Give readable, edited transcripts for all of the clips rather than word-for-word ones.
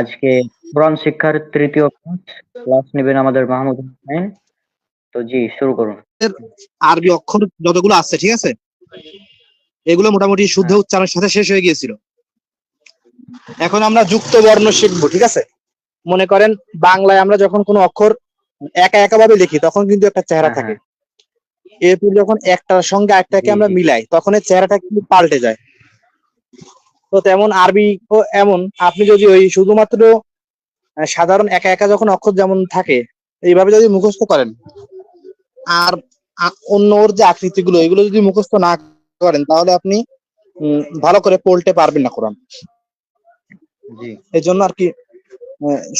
আজকে কোরআন শিক্ষার তৃতীয় ক্লাস নেবেন আমাদের মাহমুদ হোসেন। তো জি, শুরু করুন। আরবি অক্ষর যতগুলো আছে, ঠিক আছে, এগুলো মোটামুটি শুদ্ধ হ্যাঁ, উচ্চারণের সাথে শেষ হয়ে গিয়েছিল। এখন আমরা যুক্ত বর্ণ শিখবো, ঠিক আছে। মনে করেন বাংলায় আমরা যখন কোনো অক্ষর একা একা ভাবে লিখি তখন কিন্তু একটা চেহারা হ্যাঁ, থাকে। হ্যাঁ, এরপর যখন একটার সঙ্গে একটাকে জি, আমরা জি, মিলাই তখন এর চেহারাটা কিন্তু পাল্টে যায়। তো তেমন আরবি ও এমন, আপনি যদি ওই শুধুমাত্র সাধারণ একা একা যখন অক্ষর যেমন থাকে এইভাবে যদি মুখস্থ করেন, আর অন্য ওর যে আকৃতিগুলো এগুলো যদি মুখস্থ না করেন, তাহলে আপনি ভালো করে পড়তে পারবেন না কোরআন। জি, এই জন্য আর কি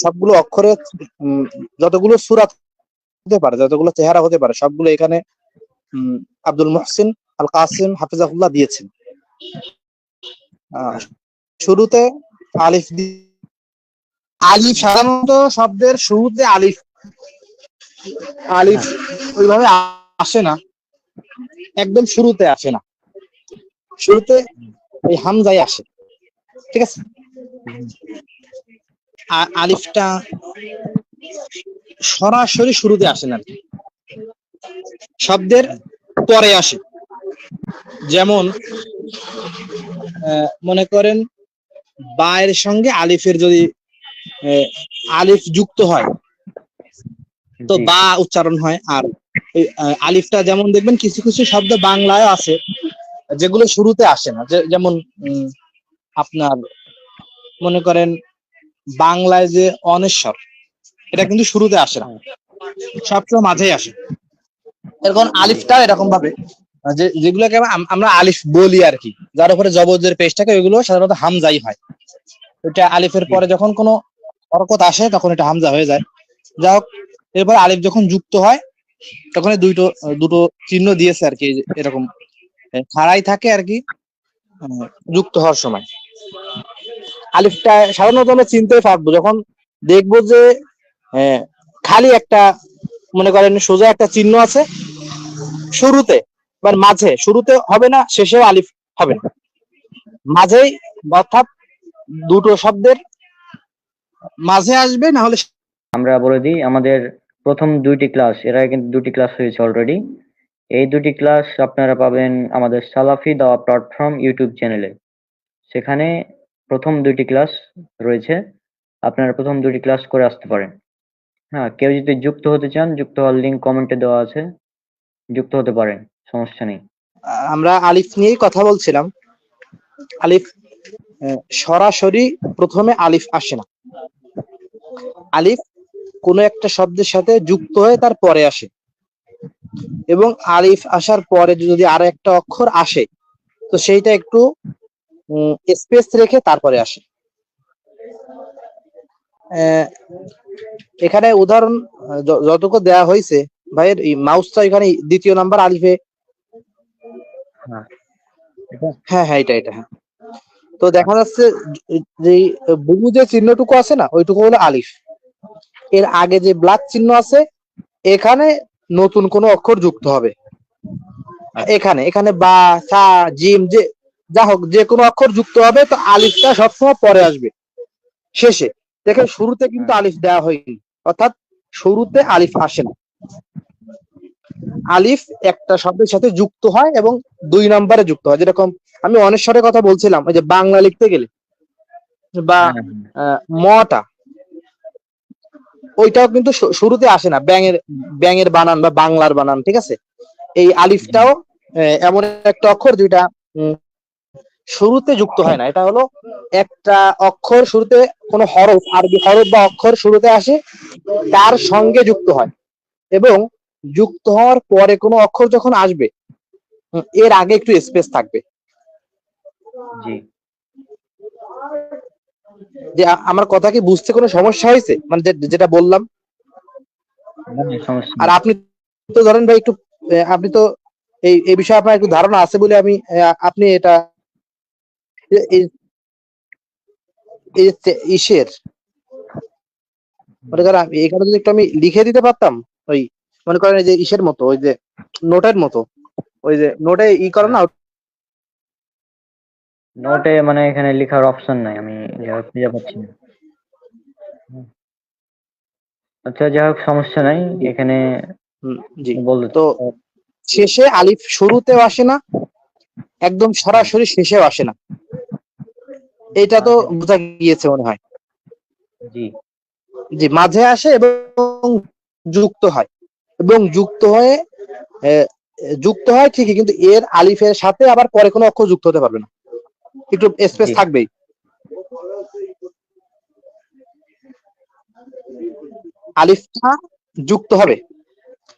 সবগুলো অক্ষরে যতগুলো সূরা হতে পারে, যতগুলো চেহারা হতে পারে, সবগুলো এখানে আব্দুল মুহসিন আল কাসিম হাফিজাহুল্লাহ দিয়েছেন। আহ, হ্যাঁ, শুরুতে আলিফ আলিফ সাধারণত শব্দের শুরুতে আলিফ আলিফ হ্যাঁ, ওইভাবে আসে না, একদম শুরুতে আসে না, শুরুতে এই হামজাই আসে, ঠিক আছে। হুম, আলিফটা সরাসরি শুরুতে আসে না, শব্দের পরে আসে। যেমন মনে করেন বায়ের সঙ্গে আলিফের যদি আলিফ যুক্ত হয় তো জি, বা উচ্চারণ হয়। আর আলিফটা যেমন দেখবেন কিছু কিছু শব্দ বাংলায় আছে যেগুলো শুরুতে আসে না, যেমন আপনার মনে করেন বাংলায় যে অনেশ্বর, এটা কিন্তু শুরুতে আসে না, হ্যাঁ, সবসময় মাঝেই আসে। এরকম জি, আলিফটা এরকম ভাবে যেগুলোকে আমরা আলিফ বলি আর কি, যার উপরে জবরের পেশ থাকে, ওইগুলো সাধারণত হামজাই হয়। এটা আলিফের জি, পরে যখন কোনো হরকত আসে তখন এটা হামজা হয়ে যায়। যাই হোক, এরপর আলিফ যখন যুক্ত হয় তখন দুটো চিহ্ন দিয়েছে আর কি, এরকম খাড়াই থাকে আর কি যুক্ত হওয়ার সময়। আলিফটা সাধারণত আমরা চিনতে পারবো যখন দেখবো যে আহ, খালি একটা, মনে করেন সোজা একটা চিহ্ন আছে শুরুতে, বা মাঝে, শুরুতে হবে না শেষেও আলিফ হবে না, মাঝেই, অর্থাৎ দুটো শব্দের মাঝে আসবে, না হলে আমরা বলে দিই আমাদের প্রথম দুইটি ক্লাস, এর আগে কিন্তু দুটি ক্লাস হয়েছে অলরেডি। এই দুটি ক্লাস আপনারা পাবেন আমাদের সালাফি দাওয়া প্ল্যাটফর্ম ইউটিউব চ্যানেলে। সেখানে প্রথম দুইটি ক্লাস রয়েছে, আপনারা প্রথম দুটি ক্লাস করে আসতে পারেন। হ্যাঁ, কেউ যদি যুক্ত হতে চান, যুক্ত হওয়ার লিঙ্ক কমেন্টে দেওয়া আছে, যুক্ত হতে পারেন, সমস্যা নেই। আমরা আলিফ নিয়েই কথা বলছিলাম। আলিফ সরাসরি প্রথমে আলিফ আসে না, আলিফ কোনো একটা শব্দের সাথে যুক্ত হয়ে তার পরে আসে, এবং আলিফ আসার পরে যদি আরো একটা অক্ষর আসে তো সেইটা একটু স্পেস রেখে তারপরে আসে। এখানে উদাহরণ যতটুকু দেওয়া হয়েছে, ভাইয়ের এই মাউসটা এখানে দ্বিতীয় নাম্বার আলিফে। হ্যাঁ, এটা হ্যাঁ হ্যাঁ, এটা হ্যাঁ। তো দেখা যাচ্ছে যে বুবু যে চিহ্নটুকু আছে না, ওইটুকু হলো আলিফ। এর আগে যে ব্ল্যাক চিহ্ন আছে, এখানে নতুন কোনো অক্ষর যুক্ত হবে। এখানে এখানে বা, সা, জিম, যে যা হোক যে কোনো অক্ষর যুক্ত হবে, তো আলিফটা সবসময় পরে আসবে, শেষে। দেখেন শুরুতে কিন্তু হ্যাঁ, আলিফ দেওয়া হয়নি, অর্থাৎ শুরুতে আলিফ আসে না। আলিফ একটা শব্দের সাথে যুক্ত হয় এবং দুই নম্বরে যুক্ত হয়, যেরকম আমি অনেশ্বরের কথা বলছিলাম, ওই যে বাংলা লিখতে গেলে বা হ্যাঁ, হ্যাঁ, মটা, ওইটাও কিন্তু শুরুতে আসে না, ব্যাঙের বানান বা বাংলার বানান, ঠিক আছে। এই জি, আলিফটাও এমন একটা অক্ষর যেটা শুরুতে যুক্ত হয় না। এটা হলো একটা অক্ষর শুরুতে, কোনো হরফ, আরবি হরফ বা অক্ষর শুরুতে আসে, তার সঙ্গে যুক্ত হয়, এবং যুক্ত হওয়ার পরে কোনো অক্ষর যখন আসবে এর আগে একটু স্পেস থাকবে। জি, যে আমার কথা কি বুঝতে কোনো সমস্যা হয়েছে, মানে যেটা বললাম? না, না, সমস্যা আর নেই। আপনি তো ধরেন ভাই একটু আপনি তো এই বিষয়ে আপনার একটু ধারণা আছে বলে আমি আপনি এটা এই এই ইসের মনে করেন এখানে যদি একটু আমি লিখে দিতে পারতাম, ওই মনে করেন এই যে ইসের মতো, ওই যে নোটের মতো, ওই যে নোটে করে হ্যাঁ, না। নোটে মানে এখানে লেখার অপশন নাই, আমি খুঁজে পাচ্ছি না। আচ্ছা, যাই হোক, সমস্যা নাই জি এখানে। জি। বলতে তো শেষে আলিফ শুরুতেও আসে না, একদম সরাসরি শেষেও আসে না, এটা তো মাঝে, বোঝা গিয়েছে মনে হয়। জি জি, মাঝে আসে এবং যুক্ত হয়, এবং আহ, যুক্ত হয় ঠিকই, কিন্তু এর আলিফের সাথে আবার পরে কোনো অক্ষর যুক্ত হতে পারবে না, একটু স্পেস জি থাকবেই। আলিফটা যুক্ত হবে,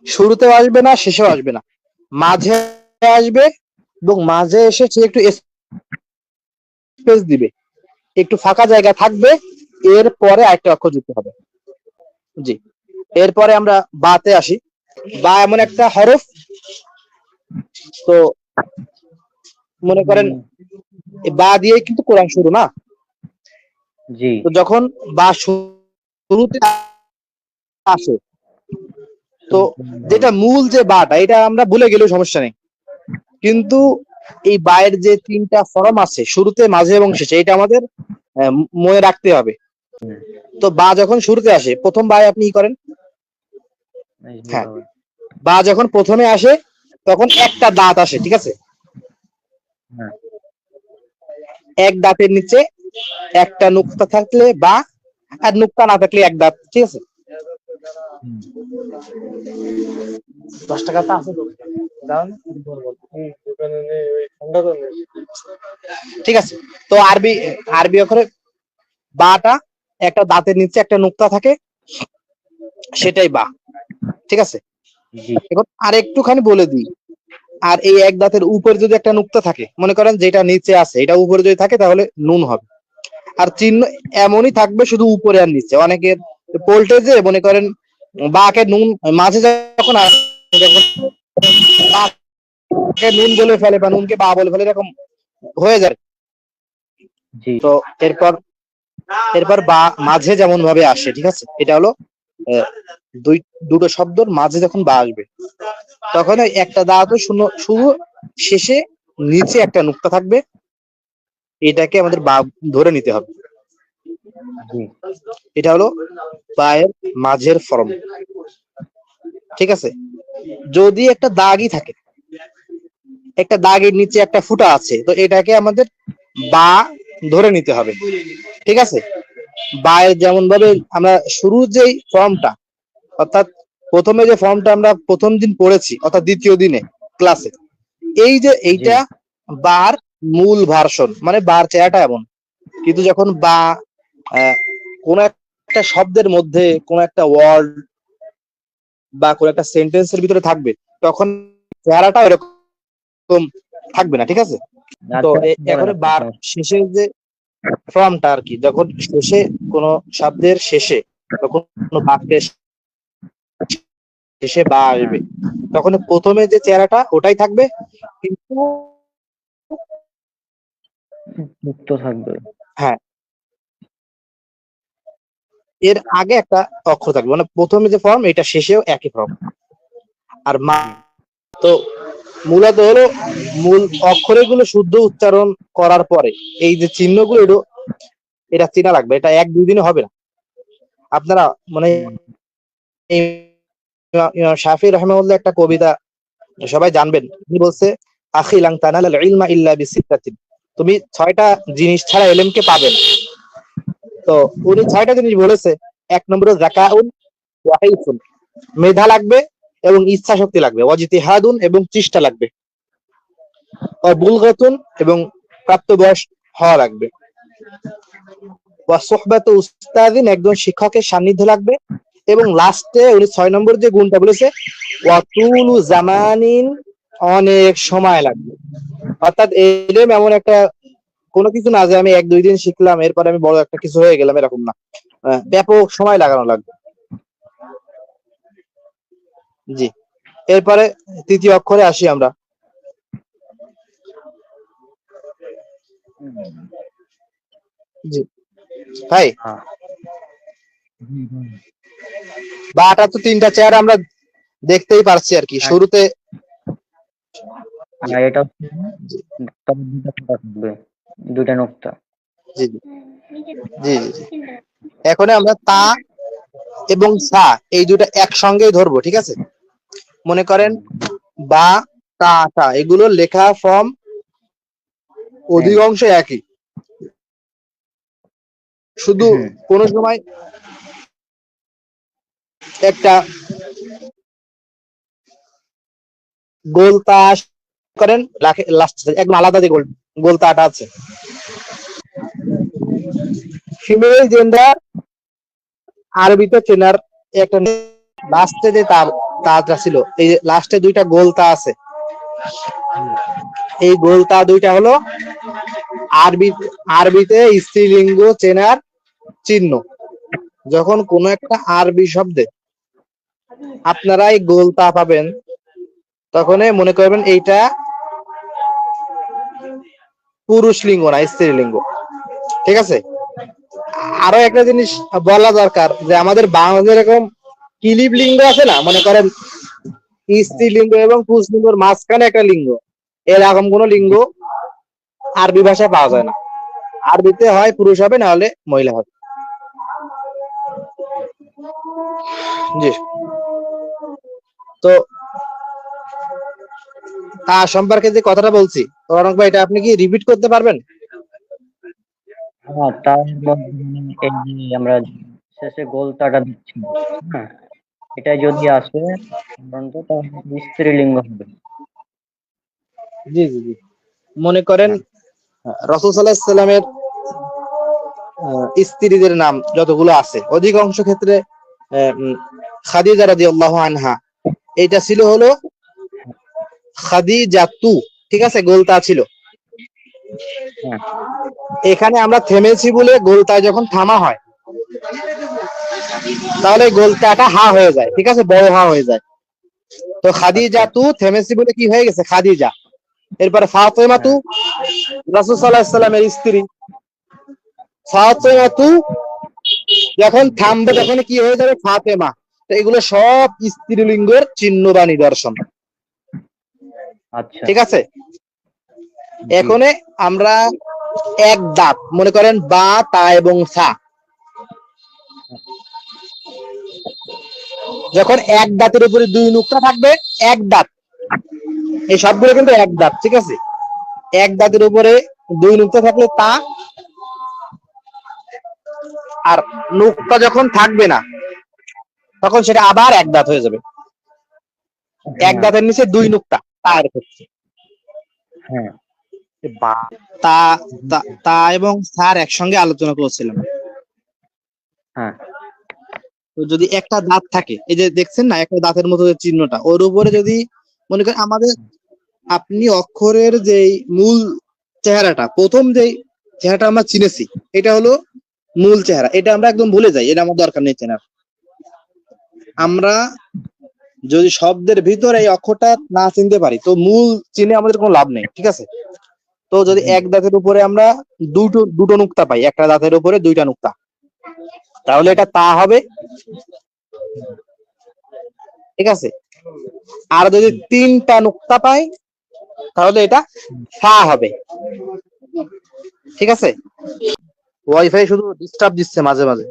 শুরুতেও আসবে না, শেষেও আসবে না, মাঝে আসবে, এবং মাঝে এসে সে একটু স্পেস দিবে, একটু ফাঁকা জায়গা থাকবে, এরপরে আরেকটা অক্ষর যুক্ত হবে। জি, এরপরে আমরা বাতে আসি। বা এমন একটা হরফ, তো মনে করেন এই বা দিয়েই কিন্তু কোরআন শুরু না। জি তো যখন বা শুরুতে আসে, তো যেটা মূল যে বাটা, এটা আমরা ভুলে গেলেও সমস্যা নেই, কিন্তু এই বায়ের যে তিনটা ফরম আছে, শুরুতে, মাঝে এবং শেষে, এটা আমাদের মনে রাখতে হবে। তো বা যখন শুরুতে আসে, প্রথম বায় আপনি কি করেন? হ্যাঁ, বা যখন প্রথমে আসে তখন একটা দাঁত আসে, ঠিক আছে? হ্যাঁ, এক দাঁতের নিচে একটা নুক্তা থাকলে বা, আর নুক্তা না থাকলে এক দাঁত, ঠিক আছে? 10 টাকা তো আছে তো, দাও না। ঠিক আছে। তো আরবি আরবি অক্ষরে বাটা একটা দাঁতের নিচে একটা নুক্তা থাকে, সেটাই বা, ঠিক আছে? জি এখন আর একটুখানি বলে দিই, আর এই এক দাঁতের উপরে যদি একটা নুক্তা থাকে, মনে করেন যেটা নিচে আছে এটা উপরে যদি থাকে, তাহলে নুন হবে। আর চিহ্ন এমনই থাকবে, শুধু উপরে আর নিচে। অনেকের পোল্টেজে মনে করেন বাকে নুন মাঝে যখন আসে, যখন বাকে নুন বলে ফেলে বা নুনকে বা বলে ফেলে, এরকম হয়ে যায়। জি তো এরপর এরপর বা মাঝে যেমন ভাবে আসে, ঠিক আছে? এটা হলো আহ, দুটো শব্দর মাঝে যখন বা আসবে, তখন ওই একটা দাঁত শুধু শেষে নিচে একটা নুক্তা থাকবে, এটাকে আমাদের বা ধরে নিতে হবে। জি এটা হলো বায়ের মাঝের ফর্ম, ঠিক আছে? যদি একটা দাগই থাকে, একটা দাগের নিচে একটা ফুটা আছে, তো এটাকে আমাদের বা ধরে নিতে হবে, ঠিক আছে? বায়ের যেমন ভাবে আমরা শুরুর যেই ফর্মটা, অর্থাৎ প্রথমে যে ফর্মটা আমরা প্রথম দিন পড়েছি, অর্থাৎ দ্বিতীয় দিনে ক্লাসে, এই যে জি এইটা বার মূল ভার্সন, মানে বার চেহারাটা এমন। কিন্তু যখন বা কোন একটা শব্দের মধ্যে কোন একটা ওয়ার্ড বা কোন একটা সেন্টেন্সের ভিতরে থাকবে, তখন চেহারাটা এরকম থাকবে না, ঠিক আছে? তো আচ্ছা, বলেন এখন আপনি, বার সমস্যা শেষের যে ফর্মটা আর কি, যখন শেষে কোন শব্দের শেষে বা কোন বাক্যের শেষে বা হ্যাঁ, আসবে, তখন প্রথমে যে চেহারাটা ওটাই থাকবে, কিন্তু মুক্ত থাকবে। হ্যাঁ, এর আগে একটা অক্ষর থাকবে, মানে প্রথমে যে ফর্ম এটা শেষেও একই ফর্ম। আর মা, জি তো মূলত হলো মূল অক্ষরগুলো শুদ্ধ উচ্চারণ করার পরে এই যে চিহ্নগুলো, এটা চেনা লাগবে, এটা এক দুই দিনে হবে না। আপনারা মানে ইমাম শাফি রহমাহুল্লাহ একটা কবিতা সবাই জানবেন, তিনি বলছে, আখি লাং তানালাল ইলমা ইল্লা বিসিত্তাতিন, তুমি 6টা জিনিস ছাড়া ইলমকে পাবে না। তো উনি 6টা জিনিস বলেছে। এক নম্বরে যাকাউন ওয়া হিলফুন, মেধা লাগবে এবং ইচ্ছা শক্তি লাগবে, ওয়াজিতিহাদুন এবং চেষ্টা লাগবে, ওয়া বুলগাতুন এবং প্রাপ্তবয়স হওয়া লাগবে, ওয়া সুহবাতু উস্তাদিন, একজন শিক্ষকের সান্নিধ্য লাগবে, এবং লাস্টে উনি 6 নম্বর যে গুণটা বলেছে, ওয়া তুলু জামানিন, অনেক সময় লাগবে। অর্থাৎ এলএম এমন একটা কোনো কিছু না যে আমি এক দুই দিন শিখলাম এরপরে আমি বড় একটা কিছু হয়ে গেলাম, এরকম না। ব্যাপক সময় লাগানো লাগবে। জি, এরপরে তৃতীয় অক্ষরে আসি আমরা। জি ভাই, হ্যাঁ, বাটা তো তিনটা চেয়ার আমরা দেখতেই পারছি আর কি শুরুতে। জি আর এটা হচ্ছে, তবে দুটা নোক্তা থাকবে, দুটা নোক্তা। জি জি। জি জি জি। এখন আমরা তা এবং সা এই দুটো একসঙ্গেই ধরবো, ঠিক আছে? মনে করেন বা তা তা এগুলো লেখা ফর্ম সেম। অধিকাংশ একই, শুধু হুম। কোন সময় একটা গোলতা করেন লাস্ট একদম আলাদা যে গোলতাটা আছে, ফিমেল জেন্ডার আরবিতে চেনার একটা লাস্টে যে তাটা ছিল, এই যে লাস্টে দুইটা গোলতা আছে, এই গোলতা দুইটা হলো আরবি আরবিতে স্ত্রীলিঙ্গ চেনার চিহ্ন। যখন কোন একটা আরবি শব্দে আপনারা এই গোলতা পাবেন, তখনই মনে করবেন এইটা পুরুষ লিঙ্গ না স্ত্রীলিঙ্গ, ঠিক আছে? আরো একটা জিনিস বলা দরকার যে আমাদের বাংলাদেশে এরকম কিলিপ লিঙ্গ আছে না, মনে করেন স্ত্রীলিঙ্গ এবং পুরুষলিঙ্গের মাঝখানে একটা লিঙ্গ, এরকম কোন লিঙ্গ জি। আরবি ভাষায় পাওয়া যায় না। আরবিতে হয় পুরুষ হবে, না হলে মহিলা হবে। জি। তো তার সম্পর্কে যে কথাটা বলছি, রনক ভাই, এটা আপনি কি রিপিট করতে পারবেন? হ্যাঁ, তার মধ্যে এই যে আমরা শেষে গোলতাটা দিচ্ছি, হ্যাঁ, এটা যদি আসে সাধারণত তাহলে স্ত্রীলিঙ্গ হবে। জি জি জি। মনে করেন হ্যাঁ। রাসূল সাল্লাল্লাহু আলাইহি সাল্লামের স্ত্রীদের নাম যতগুলো আছে, অধিকাংশ ক্ষেত্রে খাদিজা রাদিয়াল্লাহু আনহা এটা ছিল হলো খাদিজাতু, ঠিক আছে? গোলতা ছিল। হ্যাঁ। এখানে আমরা থেমেছি বলে গোলতায় যখন থামা হয়, তাহলে গোলতাটা হা হয়ে যায়, ঠিক আছে? বড় হা হয়ে যায়। তো আচ্ছা। খাদিজাতু থেমেছি বলে কি হয়ে গেছে খাদিজা। এরপরে ফাতেমাতু, হ্যাঁ। রাসূল সাল্লাল্লাহু আলাইহি সাল্লামের স্ত্রী। ফাতেমাতু যখন থামবে তখন কি হয়ে যাবে ফাতেমা। তো এগুলো সব স্ত্রীলিঙ্গের চিহ্ন বা নিদর্শন, আচ্ছা। ঠিক আছে? জি। এখন আমরা এক দাঁত মনে করেন বা তা এবং সা, যখন এক দাঁতের উপরে দুই নুক্তা থাকবে, এক দাঁত, এই সবগুলো কিন্তু এক দাঁত, ঠিক আছে? এক দাঁতের উপরে দুই নুক্তা থাকলে তা, আর নুক্তা যখন থাকবে না তখন সেটা আবার এক দাঁত হয়ে যাবে। এক হ্যাঁ। দাঁতের নিচে দুই নুক্তা তার ক্ষেত্রে হ্যাঁ। বা তা তা তা এবং সার একসঙ্গে আলোচনা করছিলাম। হ্যাঁ। তো যদি একটা দাঁত থাকে, এই যে দেখছেন না একটা দাঁতের মতো যে চিহ্নটা, ওর উপরে যদি মনে করেন আমাদের আপনি অক্ষরের যে মূল চেহারাটা, প্রথম যে চেহারাটা আমরা চিনেছি, এটা হলো মূল চেহারা, এটা আমরা একদম ভুলে যাই, এটা আমার দরকার নেই চেনার। আমরা যদি শব্দের ভিতরে এই অক্ষরটা না চিনতে পারি, তো মূল চিনে আমাদের কোনো লাভ নেই, ঠিক আছে? তো যদি জি। এক দাঁতের উপরে আমরা দুটো দুটো নুক্তা পাই, একটা দাঁতের উপরে দুইটা নুক্তা, তাহলে এটা তা হবে, ঠিক আছে? আর যদি তিনটা নুক্তা পাই তাহলে এটা ফা হবে, ঠিক আছে? ওয়াইফাই শুধু ডিস্টার্ব দিচ্ছে মাঝে মাঝে।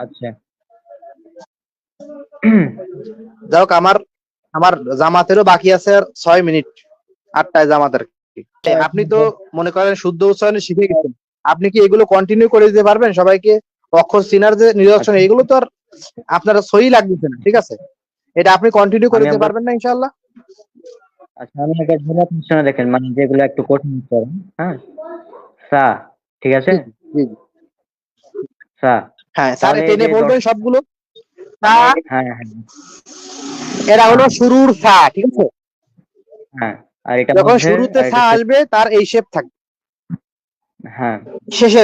আচ্ছা। যাই হোক, আমার আমার জামাতেরও বাকি আছে আর 6 মিনিট, 8টায় জামাতের। আপনি তো মনে করেন শুদ্ধ উচ্চারণে শিখে গেছেন, আপনি কি এগুলো কন্টিনিউ করে দিতে পারবেন সবাইকে? অক্ষর চিনার যে নিদর্শন, আচ্ছা। এগুলো তো আর আপনারা সহি লাগতেছে না, ঠিক আছে? এটা আপনি কন্টিনিউ করে আমি দিতে একবার পারবেন না ইনশাআল্লাহ? আচ্ছা, আমি একবার ধরে আপনি শুনে দেখেন, মানে যেগুলো একটু কঠিন উচ্চারণ। হ্যাঁ। সা। ঠিক আছে। জি জি জি। সা। হ্যাঁ স্যার, তাহলে এই টেনে যে বলবেন সবগুলো। তা হ্যাঁ, হ্যাঁ, এরা হ্যাঁ, হলো শুরুর সা, ঠিক আছে? হ্যাঁ। আর এটা যখন মধ্যে, শুরুতে আর সা এটা শেষ। আসবে তার এই শেপ থাকবে হ্যাঁ, শেষে,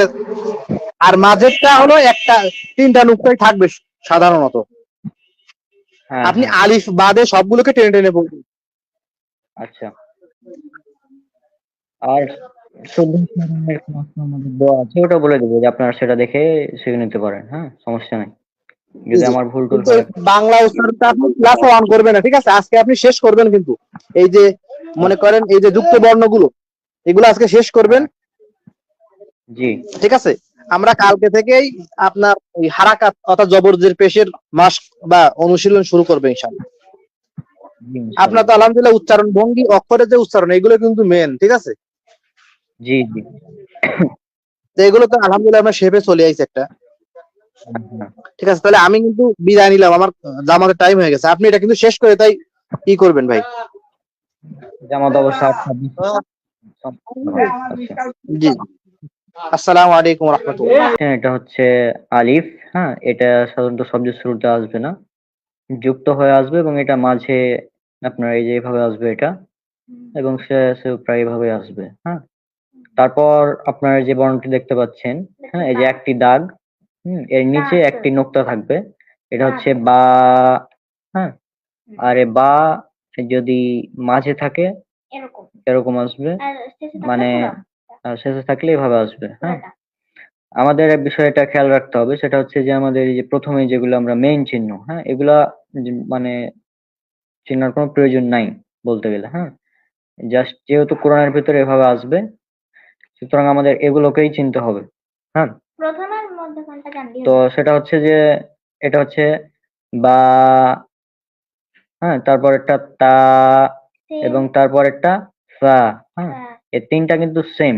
আর মাঝেরটা হলো একটা তিনটা নুক্তাই থাকবে সাধারণত। হ্যাঁ, আপনি হ্যাঁ। আলিফ বাদে সবগুলোকে টেনে টেনে বলবেন। আচ্ছা। আর শুদ্ধ উচ্চারণের ক্লাস আমাদের দেওয়া আছে, ওটা বলে দেবো যে আপনারা সেটা দেখে শিখে নিতে পারেন। হ্যাঁ, সমস্যা নাই। জি যদি জি। আমার ভুল টুল কিন্তু হয়। বাংলা উচ্চারণটা আপনি ক্লাসে অন করবেন না, ঠিক আছে? আজকে আপনি শেষ করবেন কিন্তু এই যে মনে আচ্ছা। করেন এই যে যুক্ত বর্ণগুলো, এগুলো আজকে শেষ করবেন। হ্যাঁ। জি ঠিক আছে, আমরা কালকে থেকেই আপনার ওই হারাকাত অর্থাৎ জবরদের পেশের মাস বা অনুশীলন শুরু করবে ইনশাআল্লাহ। জি আপনার ইনশাল্লাহ। তো আলহামদুলিল্লাহ উচ্চারণ ভঙ্গি অক্ষরের যে উচ্চারণ এগুলো কিন্তু মেন, ঠিক আছে। জি জি। তো এগুলো তো আলহামদুলিল্লাহ আমরা শেপে চলে আইছে একটা। হ্যাঁ, ঠিক আছে, তাহলে আমি কিন্তু বিদায় নিলাম, আমার জামাতের টাইম হয়ে গেছে। আপনি এটা কিন্তু শেষ করে তাই কি করবেন ভাই? জামাত অবশ্য 8-26 আচ্ছা। জি, আসসালামু আলাইকুম রহমতুল্লাহ। এটা হচ্ছে আলিফ। হ্যাঁ, এটা সাধারণত শব্দের শুরুতে আসবে না, যুক্ত হয়ে আসবে এবং এটা মাঝে আপনার এই যে এভাবে আসবে এটা, এবং শেষে প্রায় এভাবে আসবে। হ্যাঁ, তারপর আপনার যে বর্ণটি দেখতে পাচ্ছেন, হ্যাঁ, এই যে একটি দাগ, এর নিচে একটি নোক্তা থাকবে, এটা হচ্ছে বা। হ্যাঁ, আর এ বা যদি মাঝে থাকে এরকম আসবে, মানে শেষে থাকলে এভাবে আসবে। হ্যাঁ, আমাদের এক বিষয়টা খেয়াল রাখতে হবে, সেটা হচ্ছে যে আমাদের এই যে প্রথমে যেগুলো আমরা মেইন চিহ্ন, হ্যাঁ, এগুলা মানে চিহ্নের কোনো প্রয়োজন নাই বলতে গেলে। হ্যাঁ, জাস্ট যেহেতু কোরআনের ভিতরে এভাবে আসবে, সুতরাং আমাদের এগুলোকেই চিনতে হবে। হ্যাঁ, তো সেটা হচ্ছে যে এটা হচ্ছে বা, হ্যাঁ, তারপরেরটা তা, এবং তারপরেরটা সা। হ্যাঁ, এই তিনটা কিন্তু সেম।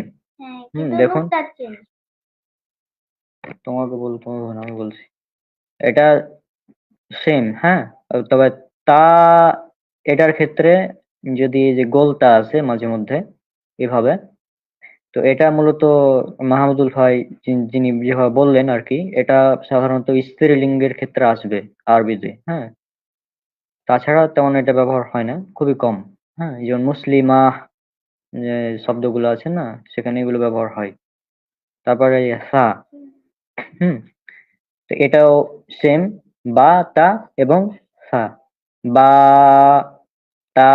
দেখুন, তোমাকে বলতে হবে না, আমি বলছি এটা সেম। হ্যাঁ, তবে তা, এটার ক্ষেত্রে যদি এই যে গোলতা আছে মাঝে মধ্যে এভাবে, তো এটা মূলত মাহমুদুল ভাই যিনি যেভাবে বললেন আর কি, এটা সাধারণত স্ত্রীলিঙ্গের ক্ষেত্রে আসবে আরবিতে। হ্যাঁ, তাছাড়া তেমন এটা ব্যবহার হয় না, খুবই কম। হ্যাঁ, যেমন মুসলিমা যে শব্দগুলো আছে না, সেখানে এগুলো ব্যবহার হয়। তারপরে এই সা, হুম, তো এটাও সেম, বা তা এবং সা। বা তা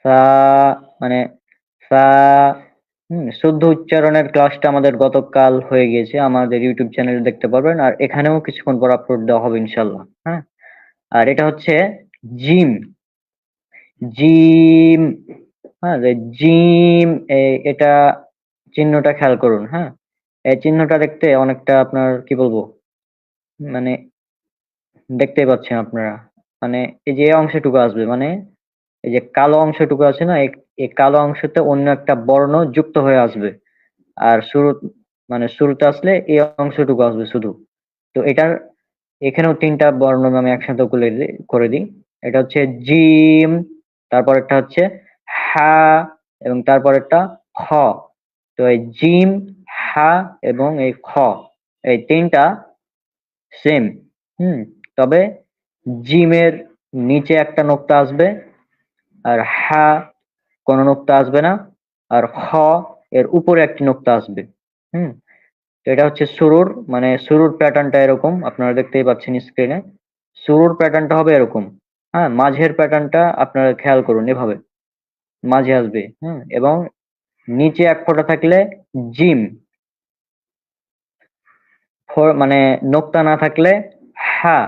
সা, মানে সা। শুদ্ধ উচ্চারণের ক্লাসটা আমাদের গতকাল হয়ে গিয়েছে, আমাদের ইউটিউব চ্যানেলে দেখতে পারবেন, আর এখানেও কিছুক্ষণ পর আপলোড দেওয়া হবে ইনশাল্লাহ। হ্যাঁ, আর এটা হচ্ছে জিম। জিম, হ্যাঁ, যে জিম, এটা চিহ্নটা খেয়াল করুন। হ্যাঁ, এই চিহ্নটা দেখতে অনেকটা আপনার কি বলবো, মানে দেখতেই পাচ্ছেন আপনারা, মানে এই যে এই অংশটুকু আসবে, মানে এই যে কালো অংশটুকু আছে না, এই কালো অংশতে অন্য একটা বর্ণ যুক্ত হয়ে আসবে। আর শুরুতে আসলে এই অংশটুকু আসবে শুধু। তো এটার এখানেও তিনটা বর্ণ আমি একসাথে করে দিই। এটা হচ্ছে জিম, তারপর একটা হচ্ছে হা, এবং তারপর একটা খ। তো এই জিম, হা এবং এই খ, এই তিনটা সেম। হুম, তবে জিমের নিচে একটা নোক্তা আসবে, আর হা কোনো নোক্তা আসবে না, আর খ এর উপরে একটি নোক্তা আসবে। হুম, তো এটা হচ্ছে শুরুর, মানে শুরুর প্যাটার্নটা এরকম আপনারা দেখতেই পাচ্ছেন স্ক্রিনে। শুরুর প্যাটার্নটা হবে এরকম। হ্যাঁ, মাঝের প্যাটার্নটা আপনারা খেয়াল করুন, এভাবে মাঝে আসবে। এবং নিচে এক ফোঁটা থাকলে জিম, মানে নোক্তা না থাকলে হা,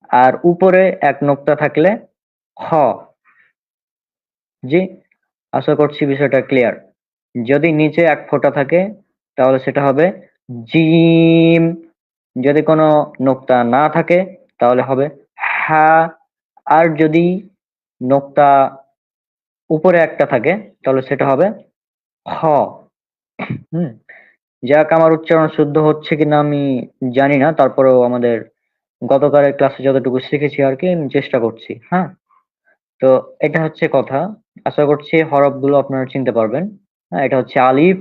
আর উপরে এক নোক্তা থাকলে খ। জি, আশা করছি বিষয়টা ক্লিয়ার। যদি নিচে এক ফোঁটা থাকে তাহলে সেটা হবে জিম, যদি কোনো নোক্তা না থাকে তাহলে হবে হা, আর যদি নোক্তা উপরে একটা থাকে তাহলে সেটা হবে খ। হুম, যাক, আমার উচ্চারণ শুদ্ধ হচ্ছে কিনা আমি জানি না, তারপরেও আমাদের গতকালের ক্লাসে যতটুকু শিখেছি আর কি আমি চেষ্টা করছি। হ্যাঁ, তো এটা হচ্ছে কথা। আশা করছি হরফগুলো আপনারা চিনতে পারবেন। হ্যাঁ, এটা হচ্ছে আলিফ,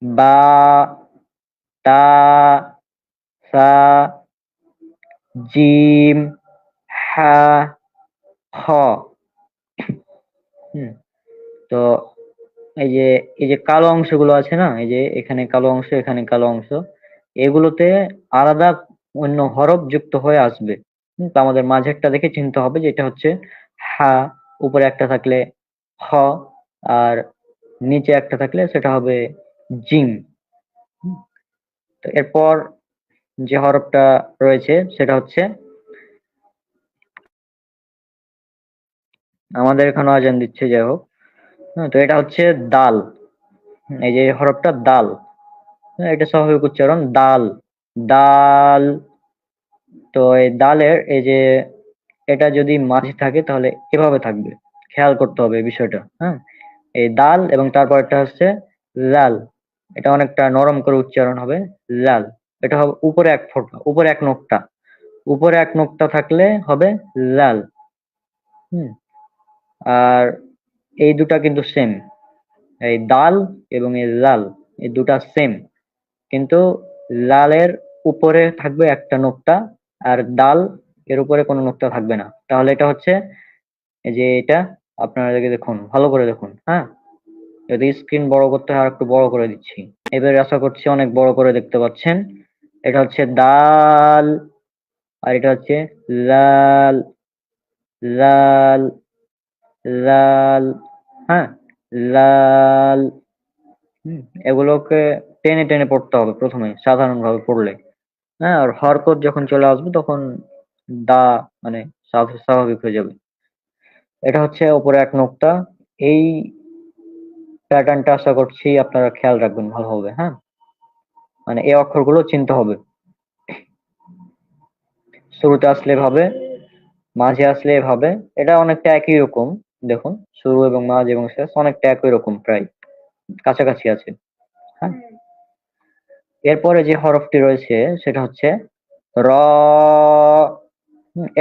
বা, তা, সা, জিম, হা, খ। হুম, তো এই যে কালো অংশগুলো আছে না, এই যে এখানে কালো অংশ, এখানে কালো অংশ, এগুলোতে আলাদা অন্য হরফ যুক্ত হয়ে আসবে। তো আমাদের মাঝেরটা দেখে চিনতে হবে যে এটা হচ্ছে হা, উপরে একটা থাকলে খ, আর নিচে একটা থাকলে সেটা হবে জিম। হুম, তো এরপর যে হরফটা রয়েছে সেটা হচ্ছে, আমাদের এখানে আজান দিচ্ছে, যাই হোক। হ্যাঁ, তো এটা হচ্ছে দাল। এই যে হরফটা দাল, হ্যাঁ, এটা স্বাভাবিক উচ্চারণ দাল, দাল। তো এই দালের এই যে এটা যদি মাঝে থাকে তাহলে এভাবে থাকবে, খেয়াল করতে হবে এই বিষয়টা। হ্যাঁ, এই দাল এবং তারপরটা হচ্ছে লাল, এটা অনেকটা নরম করে উচ্চারণ হবে লাল। এটা হবে উপরে এক ফোঁটা, উপরে এক নোক্তা, উপরে এক নোক্তা থাকলে হবে লাল। হুম, আর এই দুটা কিন্তু সেম, এই দাল এবং এই লাল, এই দুটা সেম, কিন্তু লালের উপরে থাকবে একটা নোক্তা আর দাল এর উপরে কোনো নোক্তা থাকবে না। তাহলে এটা হচ্ছে এই যে এটা, আপনারা দেখুন, ভালো করে দেখুন। হ্যাঁ, যদি স্ক্রিন বড় করতে হয় আর একটু বড় করে দিচ্ছি, এবারে আশা করছি অনেক বড় করে দেখতে পাচ্ছেন। এটা হচ্ছে দাল আর এটা হচ্ছে লাল, লাল, লাল। হ্যাঁ, লাল। হুম, এগুলোকে টেনে টেনে পড়তে হবে প্রথমে, সাধারণভাবে পড়লে। হ্যাঁ, আর হরকত যখন চলে আসবে তখন দা মানে স্বাভাবিক হয়ে যাবে। এটা হচ্ছে উপরে এক নোক্তা। এই প্যাটার্নটা আশা করছি আপনারা খেয়াল রাখবেন ভালোভাবে। হ্যাঁ, মানে এই অক্ষরগুলো চিনতে হবে। শুরুতে আসলে এভাবে, মাঝে আসলে এভাবে। এটা অনেকটা একই রকম। দেখুন, শুরু এবং মাঝ এবং শেষ অনেকটা একই রকম, প্রায় কাছাকাছি আছে। হ্যাঁ, এরপরে যে হরফটি রয়েছে সেটা হচ্ছে র।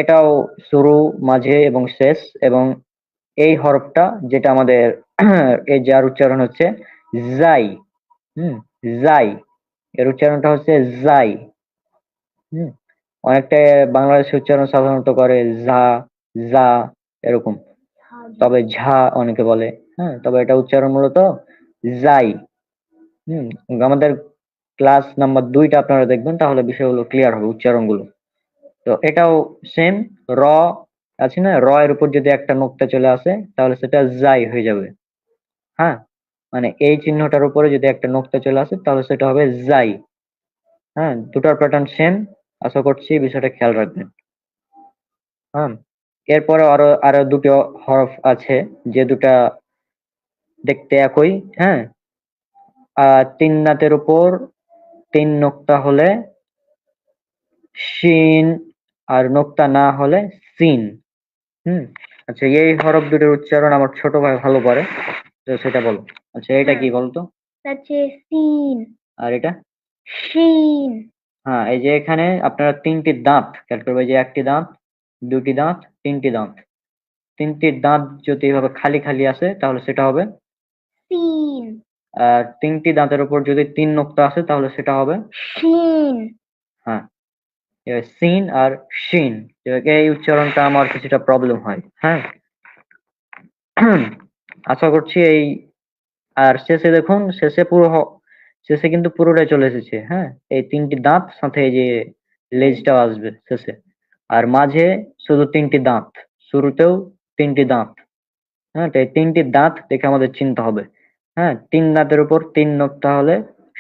এটাও শুরু, মাঝে এবং শেষ। এবং এই হরফটা যেটা আমাদের এই যার উচ্চারণ হচ্ছে জাই। হুম, জাই, এর উচ্চারণটা হচ্ছে জাই। হুম, অনেকটা বাংলাদেশে উচ্চারণ সাধারণত করে ঝা, যা, এরকম। তবে ঝা অনেকে বলে। হ্যাঁ, তবে এটা উচ্চারণ মূলত জাই। হুম, আমাদের ক্লাস নাম্বার 2টা আপনারা দেখবেন, তাহলে বিষয়গুলো ক্লিয়ার হবে, উচ্চারণগুলো। তো এটাও সেম, র আছে না, র এর উপর যদি একটা নোক্তা চলে আসে তাহলে সেটা জাই হয়ে যাবে। হ্যাঁ, মানে এই চিহ্নটার উপরে যদি একটা নোক্তা চলে আসে তাহলে সেটা হবে জাই। হ্যাঁ, দুটার প্যাটার্ন সেম, আশা করছি বিষয়টা খেয়াল রাখবেন। হ্যাঁ, এরপরে আরো আরো দুটো হরফ আছে যে দুটা দেখতে একই। হ্যাঁ, তিন দাঁতের উপর তিন নোক্তা হলে শিন, আর নোক্তা না হলে সিন। হুম, আচ্ছা, এই হরফ দুটোর উচ্চারণ আমার ছোট ভাই ভালো পারে, তো সেটা বলো। আচ্ছা, এটা কি বলতো? হচ্ছে সিন, আর এটা? শিন। হ্যাঁ, এই যে এখানে আপনারা তিনটি দাঁত খেয়াল করবে, যে একটি দাঁত, দুটি দাঁত, তিনটি দাঁত। তিনটি দাঁত যদি এভাবে খালি খালি আসে তাহলে সেটা হবে সিন, আর তিনটি দাঁতের উপর যদি তিন নোক্তা আসে তাহলে সেটা হবে শিন। হ্যাঁ, সিন আর শিন। এই উচ্চারণটা আমার কিছুটা প্রবলেম হয়। হ্যাঁ, আশা করছি এই, আর শেষে দেখুন, শেষে শেষে কিন্তু পুরোটাই চলে এসেছে। হ্যাঁ, এই তিনটি দাঁত সাথে এই যে লেজটাও আসবে শেষে, আর মাঝে শুধু তিনটি দাঁত, শুরুতেও তিনটি দাঁত। হ্যাঁ, তো এই তিনটি দাঁত দেখে আমাদের চিনতে হবে। হ্যাঁ, তিন দাঁতের উপর তিন নোক্তা হলে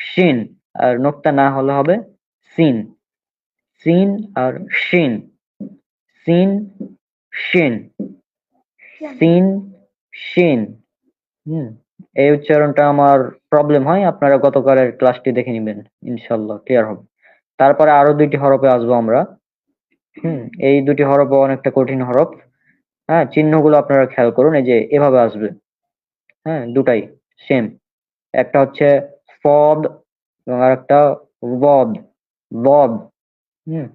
শিন, আর নোক্তা না হলে হবে সিন। সিন আর শিন, সিন, শিন, সিন, শিন। হুম, এই উচ্চারণটা আমার প্রবলেম হয়, আপনারা গতকালের ক্লাসটি দেখে নিবেন, ইনশাল্লাহ ক্লিয়ার হবে। তারপরে আরো দুইটি হরফে আসবো আমরা। এই দুটি হরফ অনেকটা কঠিন হরফ। হ্যাঁ, চিহ্নগুলো আপনারা খেয়াল করুন, এই যে এভাবে আসবে। হ্যাঁ, দুটাই সেম। একটা হচ্ছে ফদ এবং আরেকটা বদ, বদ। হুম,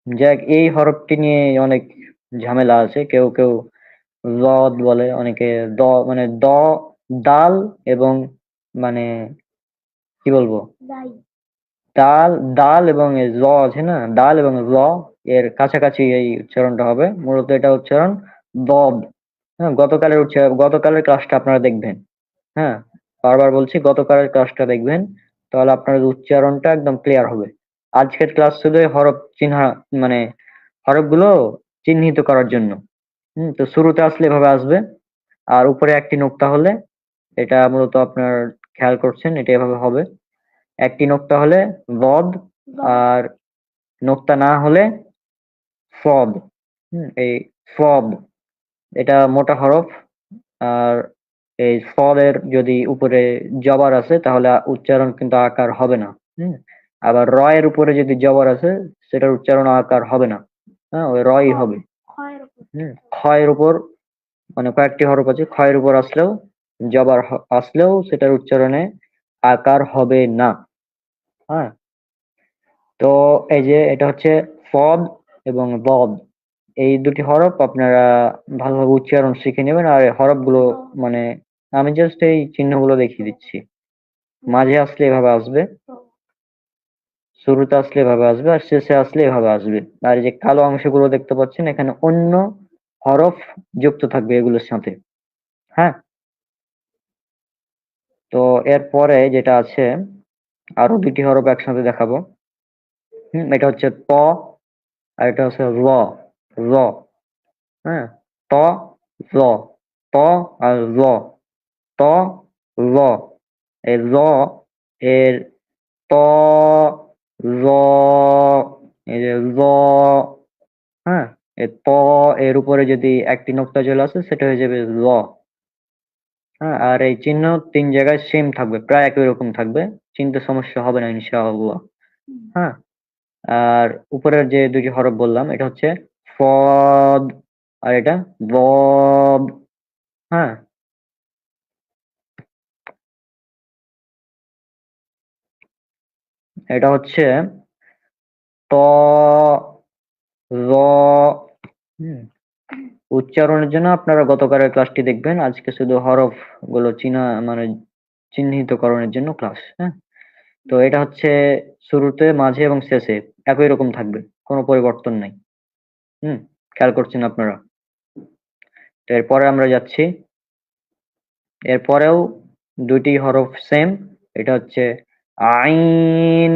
যাক, এই হরফটি নিয়ে অনেক ঝামেলা আছে। কেউ কেউ লদ বলে, অনেকে দ, মানে দাল এবং মানে কি বলবো, দাই। দাল, দাল এবং এই জ আছে না, দাল এবং জ এর কাছাকাছি এই উচ্চারণটা হবে। মূলত এটা উচ্চারণ দদ। হ্যাঁ, গতকালের ক্লাসটা আপনারা দেখবেন। হ্যাঁ, বারবার বলছি, গতকালের ক্লাসটা দেখবেন, তাহলে আপনার উচ্চারণটা একদম ক্লিয়ার হবে। আজকের ক্লাস শুধু এই হরফ চিহ্না, মানে হরফগুলো চিহ্নিত করার জন্য। তো শুরুতে আসলে এভাবে আসবে, আর উপরে একটি নোক্তা হলে, এটা মূলত আপনার খেয়াল করছেন, এটা এভাবে হবে। একটি নোক্তা হলে বদ, আর নোক্তা না হলে ফদ। এই ফদ, এটা মোটা হরফ। আর এই সদের যদি উপরে জবর আছে তাহলে উচ্চারণ কিন্তু আকার হবে না। আবার র এর উপরে যদি জবর আছে সেটার উচ্চারণ আকার হবে না। হ্যাঁ, ওই রই হবে। খ এর উপর মানে কয়েকটি হরফ আছে, খ এর উপর আসলেও জবর আসলেও সেটার উচ্চারণে আকার হবে না। হ্যাঁ, তো এই যে এটা হচ্ছে ফদ এবং বদ, এই দুটি হরফ আপনারা ভালোভাবে উচ্চারণ শিখে নেবেন। আর এই হরফগুলো মানে আমি জাস্ট এই চিহ্নগুলো দেখিয়ে দিচ্ছি। মাঝে আসলে এভাবে আসবে, শুরুতে আসলে এভাবে আসবে, আর শেষে আসলে এভাবে আসবে। আর এই যে কালো অংশগুলো দেখতে পাচ্ছেন এখানে অন্য হরফ যুক্ত থাকবে এগুলোর সাথে। হ্যাঁ, তো এরপরে যেটা আছে আরো দুটি হরফ একসাথে দেখাবো। এটা হচ্ছে ত, আর এটা হচ্ছে র। র, হ্যাঁ, ত র, ত আর র, ত র। এই র এর ত, র, এই যে র, হ্যাঁ, এই ত এর উপরে যদি একটি নোক্তা চলে আসে সেটা হয়ে যাবে র। হ্যাঁ, আর এই চিহ্ন 3 জায়গায় সেম থাকবে, প্রায় একই রকম থাকবে, চিনতে সমস্যা হবে না ইনশাআল্লাহ। হ্যাঁ, আর উপরের যে দুটি হরফ বললাম এটা হচ্ছে ফদ, আর এটা বদ। হ্যাঁ, এটা হচ্ছে ত, র। উচ্চারণের জন্য আপনারা গতকালের ক্লাসটি দেখবেন, আজকে শুধু হরফ গুলো মানে চিহ্নিতকরণের জন্য ক্লাস। হ্যাঁ, তো এটা হচ্ছে শুরুতে, মাঝে এবং শেষে একই রকম থাকবে, কোনো পরিবর্তন নাই। খেয়াল করছেন আপনারা? তো এরপরে আমরা যাচ্ছি, এরপরেও দুটি হরফ সেম। এটা হচ্ছে আইন,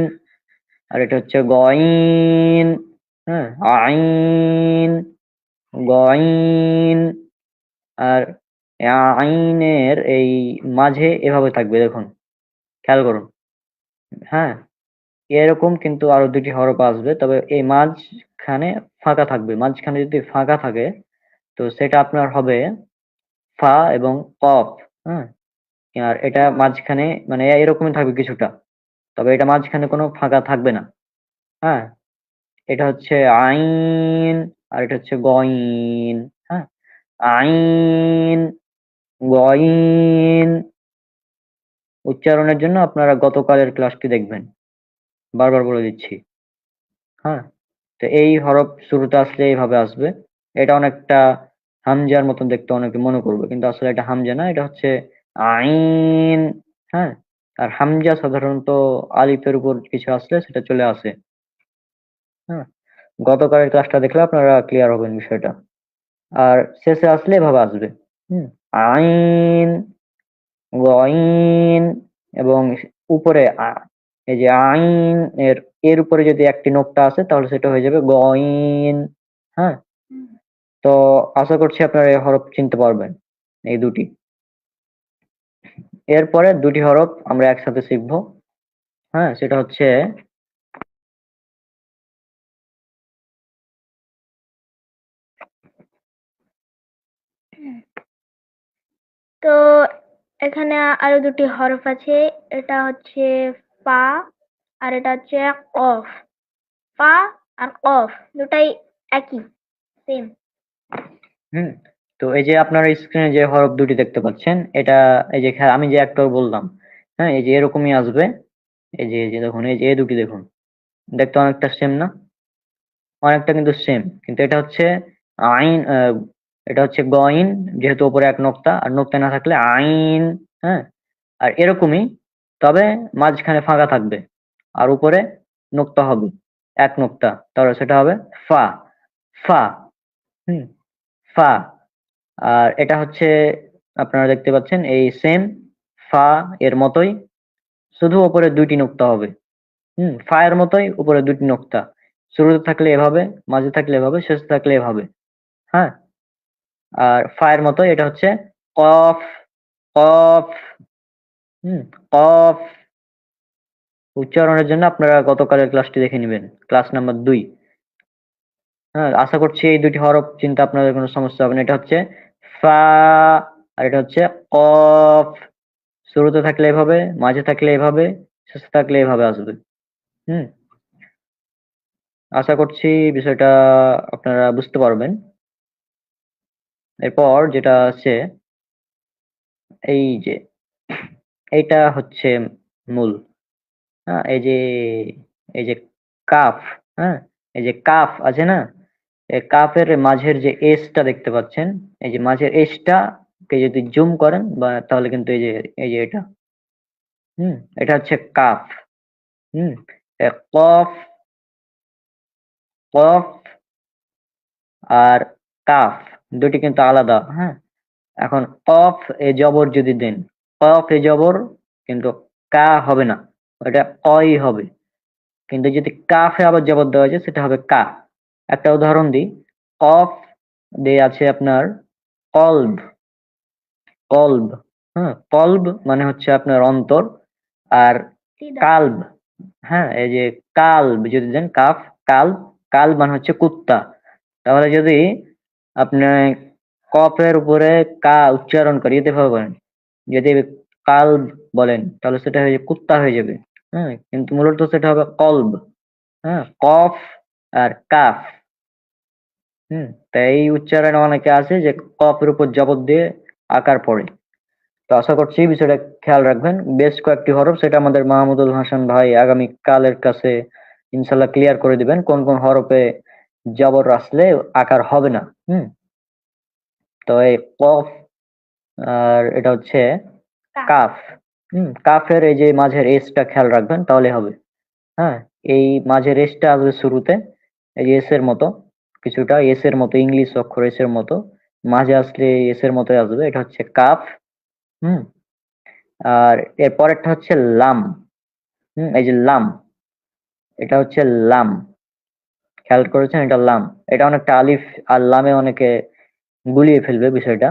আর এটা হচ্ছে গইন। হ্যাঁ, আইন, গইন। আর আইনের এই মাঝে এভাবে থাকবে, দেখুন, খেয়াল করুন। হ্যাঁ, এরকম কিন্তু আরো দুটি হরফ আসবে, তবে এই মাঝখানে ফাঁকা থাকবে। মাঝখানে যদি ফাঁকা থাকে তো সেটা আপনার হবে ফা এবং কফ। হ্যাঁ, আর এটা মাঝখানে মানে এরকমই থাকবে কিছুটা, তবে এটা মাঝখানে কোনো ফাঁকা থাকবে না। হ্যাঁ, এটা হচ্ছে আইন, আর এটা হচ্ছে গইন। হ্যাঁ, আইন, গইন। উচ্চারণের জন্য আপনারা গতকালের ক্লাসটি দেখবেন, বারবার বলে দিচ্ছি। হ্যাঁ, তো এই হরফ শুরুতে আসলে এইভাবে আসবে। এটা অনেকটা হামজার মতন দেখতে অনেকে মনে করবে, কিন্তু আসলে এটা হামজা না, এটা হচ্ছে আইন। হ্যাঁ, আর হামজা সাধারণত আলিফের উপর কিছু আসলে সেটা চলে আসে। হ্যাঁ, গতকালের ক্লাসটা দেখলে আপনারা ক্লিয়ার হবেন বিষয়টা। আর শেষে আসলে এভাবে আসবে। আইন, গইন, এবং উপরে এই যে আইন এর এর উপরে যদি একটি নোক্তা আসে তাহলে সেটা হয়ে যাবে গইন। হ্যাঁ, তো আশা করছি আপনারা এই হরফ চিনতে পারবেন, এই দুটি। এরপরে দুটি হরফ আমরা একসাথে শিখবো। হ্যাঁ, সেটা হচ্ছে তো এখানে আরো দুটি হরফ আছে, এটা হচ্ছে ফা আর এটা হচ্ছে কফ। ফা আর কফ দুটাই একই, সেম। হুম, তো এই যে আপনারা স্ক্রিনে যে হরফ দুটি দেখতে পাচ্ছেন, এটা এই যে আমি যে একটা বললাম, হ্যাঁ, এই যে এরকমই আসবে। এই যে দেখুন, এই যে এই দুটি দেখুন, দেখতে অনেকটা সেম না? অনেকটা কিন্তু সেম, কিন্তু এটা হচ্ছে আইন, এটা হচ্ছে গইন, যেহেতু উপরে এক নোক্তা, আর নোক্তা না থাকলে আইন। হ্যাঁ, আর এরকমই, তবে মাঝখানে ফাঁকা থাকবে, আর উপরে নোক্তা হবে, এক নোক্তা, তাহলে সেটা হবে ফা। ফা, হুম, ফা। আর এটা হচ্ছে আপনারা দেখতে পাচ্ছেন এই সেম ফা এর মতোই, শুধু উপরে দুইটি নোক্তা হবে। ফা এর মতোই উপরে দুটি নোক্তা, শুরুতে থাকলে এভাবে, মাঝে থাকলে এভাবে, শেষে থাকলে এভাবে। হ্যাঁ, আর ফা এর মতোই এটা হচ্ছে কফ। কফ, কফ। উচ্চারণের জন্য আপনারা গতকালের ক্লাসটি দেখে নেবেন, ক্লাস নাম্বার 2। হ্যাঁ, আশা করছি এই দুটি হরফ চিন্তা আপনাদের কোনো সমস্যা হবে না। এটা হচ্ছে ফা, আর এটা হচ্ছে কফ। শুরুতে থাকলে এভাবে, মাঝে থাকলে এভাবে, শেষে থাকলে এভাবে আসবে। হুম, আশা করছি বিষয়টা আপনারা বুঝতে পারবেন। এরপর যেটা আছে, এই যে এইটা হচ্ছে মূল। হ্যাঁ, এই যে কাফ, হ্যাঁ, এই যে কাফ আছে না, এই কাফের মাঝের যে এসটা দেখতে পাচ্ছেন, এই যে মাঝের এসটা কে যদি জুম করেন বা তাহলে কিন্তু এই যে এটা, এটা হচ্ছে কাফ। হুম, কফ, কফ আর কাফ দুটি কিন্তু আলাদা। হ্যাঁ, এখন কফ এ জবর যদি দেন, কফ এ জবর, কিন্তু কা হবে না, ওটা কই হবে। কিন্তু যদি কাফে আবার জবর দেওয়া যায় সেটা হবে কা। একটা উদাহরণ দিই, কফ দিয়ে আছে আপনার কলব, কলব। হ্যাঁ, কলব মানে হচ্ছে আপনার অন্তর। আর হৃদয়। কালব, হ্যাঁ, এই যে কালব যদি দেন কাফ, কালব, কালব মানে হচ্ছে কুত্তা। তাহলে যদি আপনি কফের উপরে কা উচ্চারণ করিয়ে এভাবে বলেন, যদি কালব বলেন তাহলে সেটা হয়ে যাবে কুত্তা হয়ে যাবে। হ্যাঁ, কিন্তু মূলত সেটা হবে কলব। হ্যাঁ, কফ আর কাফ। তাই এই উচ্চারণে অনেকে আছে যে কফের উপর জবর দিয়ে আকার পড়ে। তো আশা করছি বিষয়টা খেয়াল রাখবেন। বেশ কয়েকটি হরফ সেটা আমাদের মাহমুদুল হাসান ভাই আগামী কালের কাছে ইনশাল্লাহ ক্লিয়ার করে দিবেন কোন কোন হরফে জবর আসলে আকার হবে না। তো এই কফ আর এটা হচ্ছে কাফ। কাফ। কাফের এই যে মাঝের এসটা খেয়াল রাখবেন তাহলে হবে। হ্যাঁ, এই মাঝের এসটা আসবে শুরুতে, এই যে এস এর মতো, কিছুটা এস এর মতো, ইংলিশ অক্ষর এস এর মতো, মাঝে আসলে এস এর মতো আসবে, এটা হচ্ছে কাফ। হুম, আর এর পরেরটা হচ্ছে লাম। এই যে লাম, এটা হচ্ছে লাম, খেয়াল করেছেন, এটা লাম। এটা অনেকটা আলিফ আর লামে অনেকে গুলিয়ে ফেলবে বিষয়টা।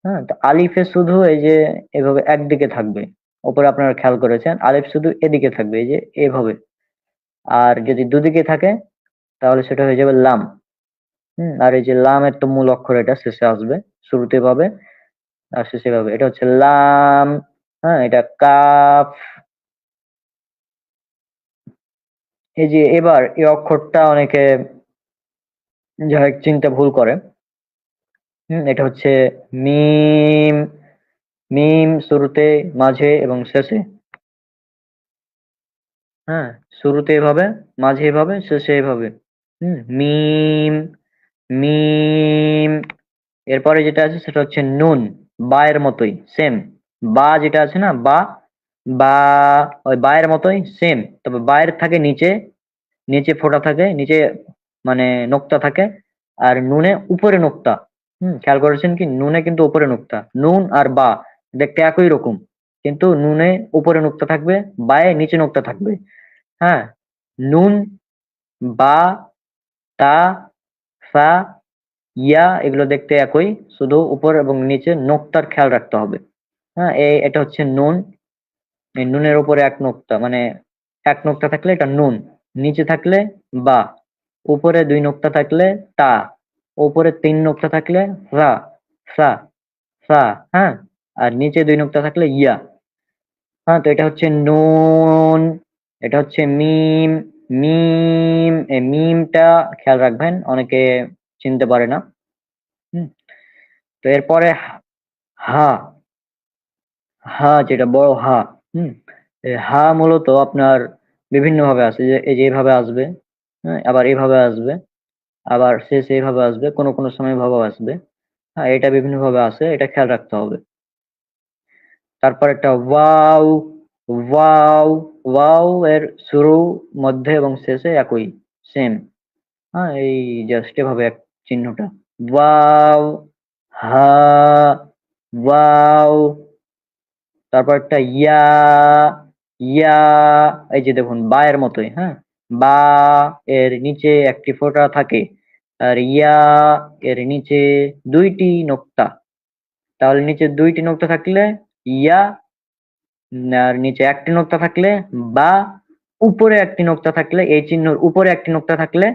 হ্যাঁ, তো আলিফে শুধু এই যে এভাবে একদিকে থাকবে, উপরে আপনারা খেয়াল করেছেন আলিফ শুধু এদিকে থাকবে, এই যে এভাবে। আর যদি দুদিকে থাকে তাহলে সেটা হয়ে যাবে লাম। আর এই যে লামের তো মূল অক্ষর এটা শেষে আসবে, শুরুতে পাবে আর শেষে পাবে, এটা হচ্ছে লাম। হ্যাঁ, এটা কাফ। এই যে এবার এই অক্ষরটা অনেকে যাই হোক চিনতে ভুল করে। এটা হচ্ছে মিম। মিম শুরুতে, মাঝে এবং শেষে। হ্যাঁ, শুরুতে এভাবে, মাঝে এভাবে, শেষে এভাবে। মিম, মিম। এরপরে যেটা আছে সেটা হচ্ছে নুন, বা এর মতোই সেম। বা যেটা আছে না, বা, বা ওই বা এর মতোই সেম, তবে বা এর থাকে নিচে, নিচে ফোঁটা থাকে, নিচে মানে নোক্তা থাকে। আর নুনে উপরে নোক্তা। খেয়াল করেছেন কি, নুনে কিন্তু উপরে নোক্তা। নুন আর বা দেখতে একই রকম, কিন্তু নুনে উপরে নোক্তা থাকবে, বায়ে নিচে নোক্তা থাকবে। হ্যাঁ, নুন, বা, তা, সা, ইয়া এগুলো দেখতে একই, শুধু উপর এবং নিচে নোক্তার খেয়াল রাখতে হবে। হ্যাঁ, এটা হচ্ছে নুন। এই নুনের উপরে এক নোক্তা, মানে এক নোক্তা থাকলে এটা নুন, নিচে থাকলে বা, উপরে দুই নোক্তা থাকলে তা, উপরে তিন নোক্তা থাকলে রা, সা, সা। হ্যাঁ, আর নিচে দুই নোক্তা থাকলে ইয়া। হ্যাঁ, তো এটা হচ্ছে নুন, এটা হচ্ছে মিম। মিম, এই মিমটা খেয়াল রাখবেন, অনেকে চিনতে পারে না। হুম, তো এরপরে হা, হা যেটা বড় হা। হুম, এই হা মূলত আপনার বিভিন্ন ভাবে আসে, যে এই যে এইভাবে আসবে, হ্যাঁ, আবার এইভাবে আসবে, আবার শেষে এইভাবে আসবে, কোনো কোনো সময় এভাবেও আসবে। হ্যাঁ, এটা বিভিন্ন ভাবে আসে, এটা খেয়াল রাখতে হবে। তারপর একটা ওয়াও, ওয়াও, ওয়াও এর শুরু, মধ্যে এবং শেষে একই, সেম। হ্যাঁ, এই জাস্ট এভাবে এক চিহ্নটা, ওয়াও, হা, ওয়াও। তারপর একটা ইয়া, ইয়া, এই যে দেখুন বা এর মতোই। হ্যাঁ, বা এর নিচে একটি ফোঁটা থাকে, আর ইয়া এর নিচে দুইটি নোক্তা। তাহলে নিচে দুইটি নোক্তা থাকলে ইয়া, আর নিচে একটি নোক্তা থাকলে বা, উপরে একটি নোক্তা থাকলে, এই চিহ্নর উপরে একটি নোক্তা থাকলে,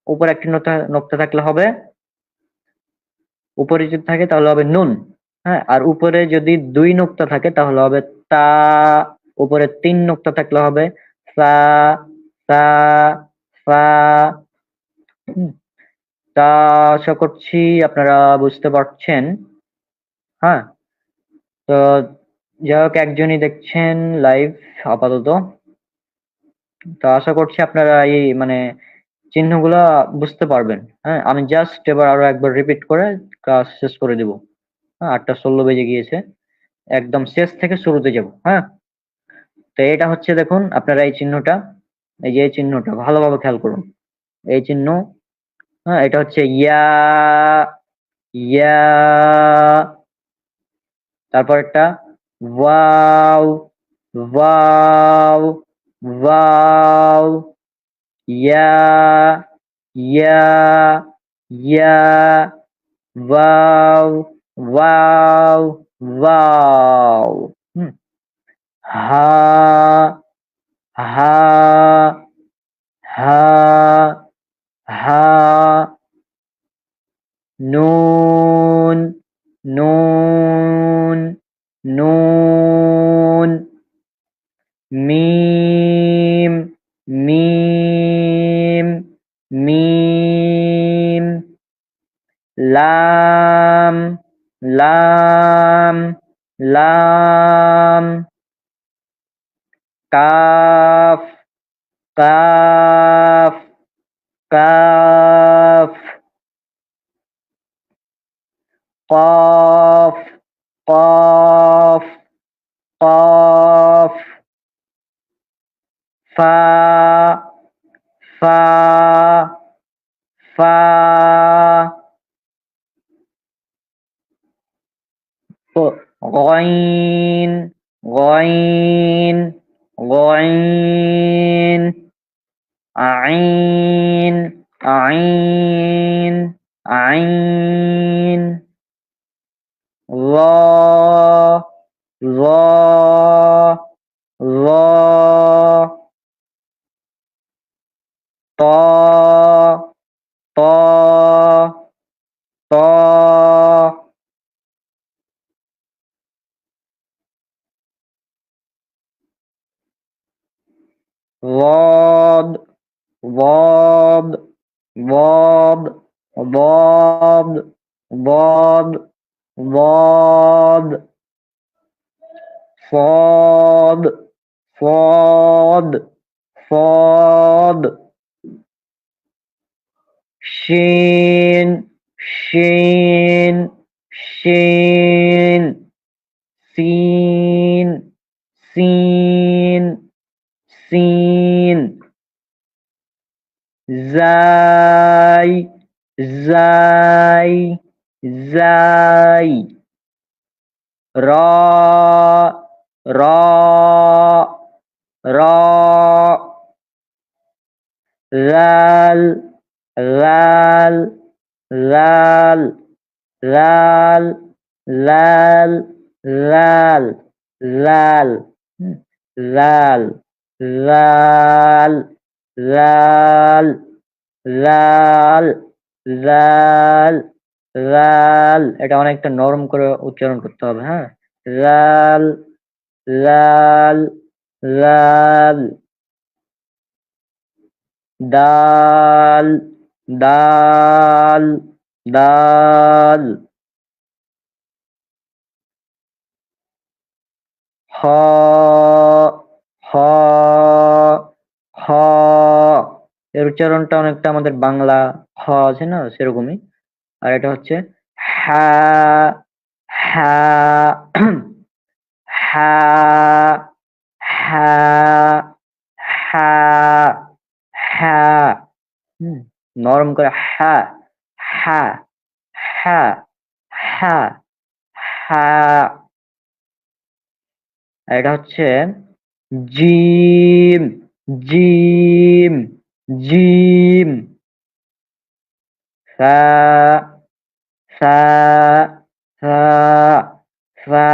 উপরে একটি নোক্তা নোক্তা থাকলে হবে, উপরে যদি থাকে তাহলে হবে নুন। হ্যাঁ, আর উপরে যদি 2 নোক্তা থাকে তাহলে হবে তা, উপরে 3 নোক্তা থাকলে হবে সা, সা, সা। হুম, তা আশা করছি আপনারা বুঝতে পারছেন। হ্যাঁ, তো যাই হোক, একজনই দেখছেন লাইভ আপাতত। তো আশা করছি আপনারা এই মানে চিহ্নগুলা বুঝতে পারবেন। হ্যাঁ, আমি জাস্ট এবার আরো একবার রিপিট করে ক্লাস শেষ করে দিব। হ্যাঁ, 8:16 বেজে গিয়েছে, একদম শেষ থেকে শুরুতে যাব। হ্যাঁ, তো এটা হচ্ছে, দেখুন আপনারা এই চিহ্নটা, এই যে এই চিহ্নটা ভালোভাবে খেয়াল করুন, এই চিহ্ন। হ্যাঁ, এটা হচ্ছে ইয়া, ইয়া। তারপর একটা ওয়াও, ওয়াও, ওয়াও। ইয়া, ইয়া, ইয়া। ওয়াও, ওয়াও, ওয়াও। হুম, হা, হা, হা, হা। নুন, নুন, নুন। মিম, মিম, মিম। লাম, লাম, লাম। কাফ, কাফ, কাফ। কফ, কফ, কফ। ফা, ফা, ফা। গইন, গইন, গইন। আইন, আইন, আইন। ল, ল, ল। ত, ত, ত। ضاد، ضاد، ضاد، ضاد، ضاد، ضاد. صاد، صاد، صاد. شين، شين، شين. سين، سين، سين. زاي، زاي، زاي. را، را، را. ذال، ذال، ذال، ذال، ذال، ذال، ذال. ذال، ذال، ذال، ذال, ذال, ذال। এটা অনেকটা নরম করে উচ্চারণ করতে হবে। হ্যাঁ, ذال, ذال, ذال। দাল, দাল, দাল। হ, হ, হ। এর উচ্চারণটা অনেকটা আমাদের বাংলা খ আছে না, সেরকমই। আর এটা হচ্ছে হা, হা, হা, হা, হা, হা। হুম, নরম করে হা, হা, হা, হা, হা। আর এটা হচ্ছে জিম, জিম, জিম। সা, সা, সা, সা,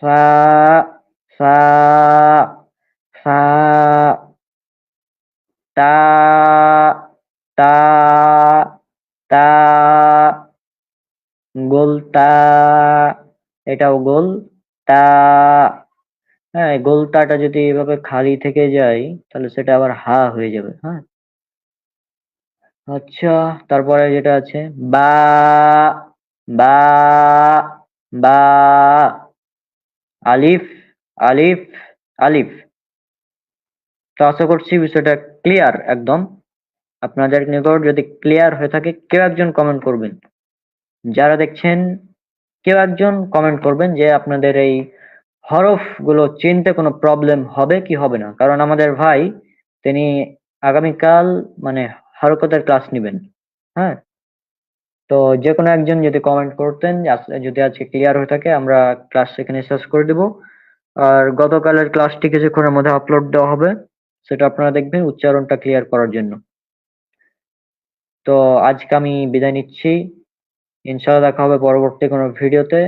সা, সা, সা। তা, তা, তা। গোল তা, এটাও গোল তা। হ্যাঁ, এই গোল তাটা যদি এভাবে খালি থেকে যায় তাহলে সেটা আবার হা হয়ে যাবে। হ্যাঁ, আচ্ছা, তারপরে যেটা আছে বা, বা, বা, আলিফ, আলিফ, আলিফ। তো আশা করছি বিষয়টা ক্লিয়ার একদম। আপনাদের নিকট যদি ক্লিয়ার হয়ে থাকে কেউ একজন কমেন্ট করবেন। যারা দেখছেন কেউ একজন কমেন্ট করবেন যে আপনাদের এই হরফগুলো চিনতে কোনো প্রবলেম হবে কি হবে না। কারণ আমাদের ভাই তিনি আগামীকাল মানে হরকতের ক্লাস নিবেন। হ্যাঁ? তো যেকোনো একজন যদি কমেন্ট করতেন যদি আজকে ক্লিয়ার হয়ে থাকে আমরা ক্লাস সেখানে শেষ করে দিব। আর গতকালের ক্লাসটি কিছুক্ষণের মধ্যে আপলোড দেওয়া হবে। সেটা আপনারা দেখবেন উচ্চারণটা ক্লিয়ার করার জন্য। তো আজকে আমি বিদায় নিচ্ছি। ইনশাআল্লাহ দেখা হবে পরবর্তী কোনো ভিডিওতে।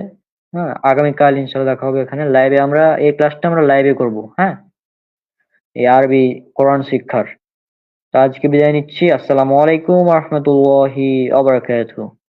হ্যাঁ? আগামীকাল ইনশাআল্লাহ দেখা হবে এখানে লাইভে আমরা এই ক্লাসটা আমরা লাইভে করব। হ্যাঁ? এই আরবি কোরআন শিক্ষার। তো আজকে বিদায় নিচ্ছি। আসসালামু আলাইকুম ওয়া রাহমাতুল্লাহি ওয়া বারাকাতুহু।